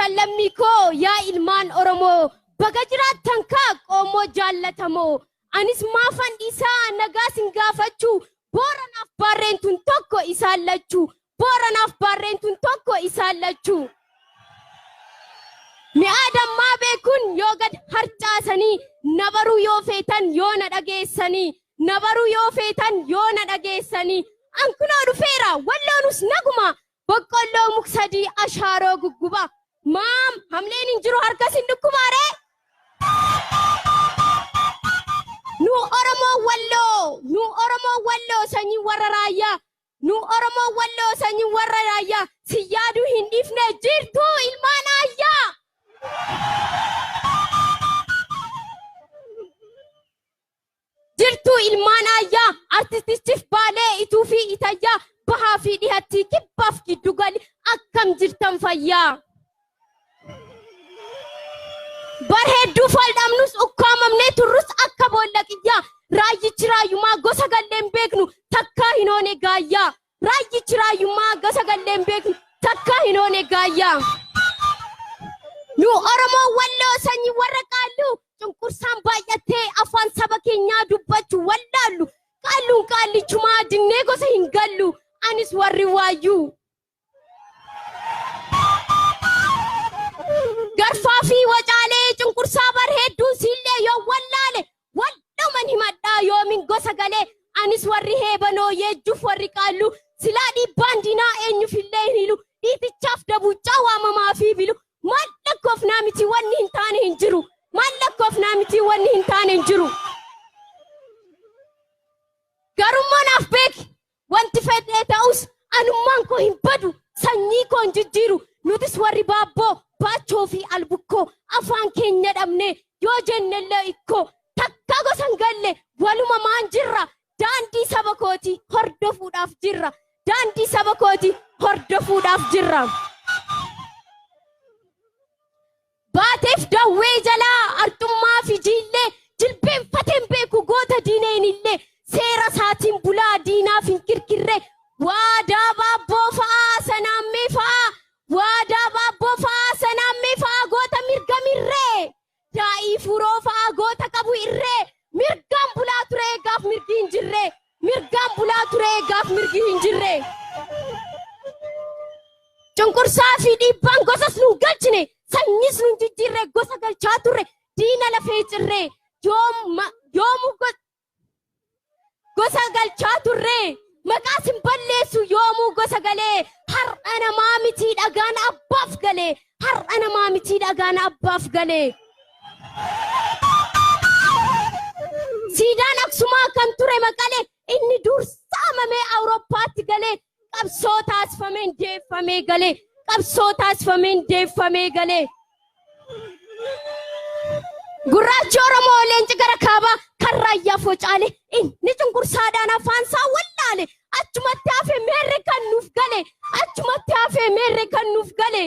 jirtan lammii koo yaa ilmaan Oromoo baga jiraattan kaa qoomoo jaallatamoo anis maafan isaa nagaa sin gaafachuu Booranaaf Baarreentuun tokko isaan lachuu Booranaaf Baarreentuun tokko isaan lachuu mi'aadammaa beekun yoo gad harcaasanii nabaruu yoo feetan yoo na dhageessanii nabaruu yoo feetan yoo na dhageessanii ankunoo dhufeera walloonus naguma boqqolloo muksadii ashaaroo gugguba maam hamleen hin jiru harkas hin dhukkubaare nu Oromoo walloo sanyii warra raayyaa nu Oromoo walloo sanyii warra raayyaa si yaaduu hin dhiifne jirtuu ilmaan ayyaa jirtuu ilmaan ayyaa artistiif baalee ituu fi itayyaa bahaa fi dhihatti kibbaaf giddu gali akkam jirtan fayyaa bar hedduu faldhamnus ukkaamamnee turrus akka boolla qiyyaa raayyichi raayyummaa gosa galleen beeknu takkaa hin oone gaayyaa raayyichi raayyummaa gosa galleen beeknu takkaa hin oone gaayyaa nu Oromoo walloo sanyii warra qaalluu cunqursaan baay'attee afaan saba keenyaa dubbachuu wallaallu qaalluun qaallichumaa dinnee gosa hin gallu anis warri waayyuu garfaa fi wacaalee cunqursaa bar hedduun siillee yoo wallaale waldhuman himadhaa yoomin gosa galee anis warri heebanoo yeejjuuf warri qaallu silaa dhiibbaan diinaa eenyufillee hin hilu dhiitichaaf dabuuccaa waamamaa fi bilu maal lakkoofnaa miti wanni hin taane hin jiru maal lakkoofnaa miti wanni hin taane hin jiru garummaanaaf beeki wanti fedhee ta'us anummaan koo hin badu sanyii koo hin jijjiiru nutis warri baabboo baachoo fi albukkoo afaan keenya dhabne yoo jennellee ikkoo takka gosan galle waluma maan jirra daandii saba kooti hordofuudhaaf jirra daandii saba kooti hordofuudhaaf jirra baateef dawwee jalaa artummaa fi jiillee jilbeenfateen beeku goota diineen illee seera saatiin bulaa diinaaf hin kirkirre waadaa baabboo fa'aa sanaammee fa'aa waadaa baabboo fa'aa sanaammee fa'aa goota mirga mirree daa'ii furoo fa'aa goota qabu irree mirgaan bulaa ture gaaf mirgi hin jirre mirgaan bulaa ture gaaf mirgi hin jirre cunqursaa fi dhiibbaan gosas nu galchine sanyis nu jijjiirre gosa galchaa turre diina lafee cirre yoomu gosa galchaa turre maqaa sin balleessu yoomuu gosa galee har'a namaa miti dhagaan abbaaf galee har'a namaa miti dhagaan abbaaf galee siidaan aksumaa kan ture maqalee inni dursaamamee awurooppaatti galee qabsoo taasifameen deeffamee galee qabsoo taasifameen deeffamee galee gurraachi Oromoo leenci gara kaabaa kan raayyaa focaale inni cunqursaadhaan afaan isaa wallaale achumatti hafee meerre kan nuuf gale achumatti hafee meerre kan nuuf gale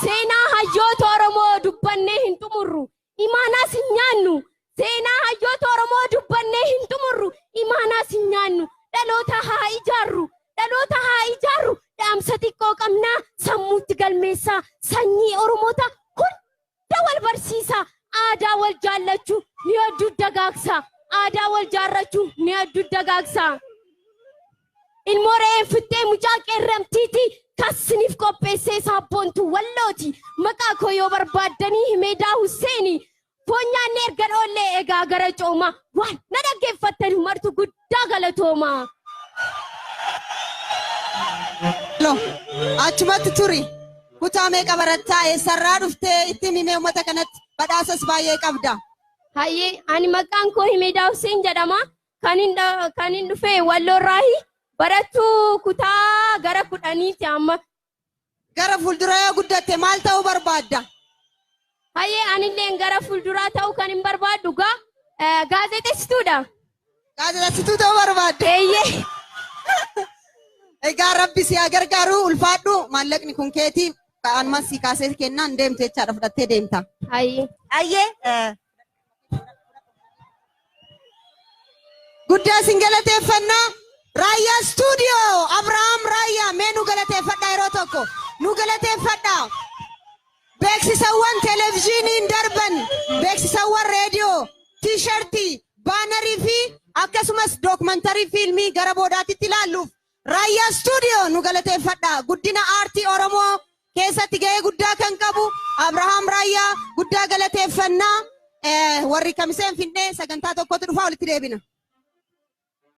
seenaa hayyoota Oromoo dubbannee hin xumurru imaanaas hin nyaannu seenaa hayyoota Oromoo dubbannee hin xumurru imaanaas hin nyaannu dhaloota haa ijaarru dhaamsa xiqqoo qabnaa sammuutti galmeessaa sanyii Oromoota hunda wal barsiisaa aadaa wal jaallachuu ni hedduu dagaagsaa aadaa wal jaarrachuu ni hedduu dagaagsaa ilmoo re'een fittee mucaa qeerramtiitii kasiniif qopheessee saabboontu wallooti maqaa koo yoo barbaaddanii himeedaa Husseenii foonyaan ergan oollee egaa gara coomaa waan na dhaggeeffattan martu guddaa galatoomaa achumatti turi kutaa meeqa barattaa eessarraa dhuftee itti himee uummata kanatti badhaasas baay'ee qabda. Hayyee ani maqaan koo Himeedaa Hussein jedhama kan hin dhufe Walloorraahi barattuu kutaa gara 10 amma. Gara fuulduraa yoo guddatte maal ta'uu barbaadda? Hayyee anillee gara fuulduraa ta'uu kan hin barbaaddu gaazexeessituudha. Gaazexeessituu ta'uu barbaadde? Eeyyee. Egaa Rabbi si gargaaru ulfaadhu maallaqni kun keetii anuma si kaasee kennaan deemte jechaadha fudhattee deemta. Hayyee. Guddaa sin galateeffannaa Raayyaa Stuudiyoo Abrahaam Raayyaa meenuu galateeffadhaa yeroo tokko nu galateeffadha. Beeksisawwan televezyiiniin darban, beeksisawwan reediyoo, tiishartii, baanarii fi akkasumas dookumantarii fiilmii gara boodaatitti ilaalluuf Raayyaa Stuudiyoo nu galateeffadha. Guddina aartii Oromoo keessatti gahee guddaa kan qabu Abrahaam Raayyaa guddaa galateeffannaa. Warri kamiseen Finfinnee sagantaa tokkotu dhufaa walitti deebina.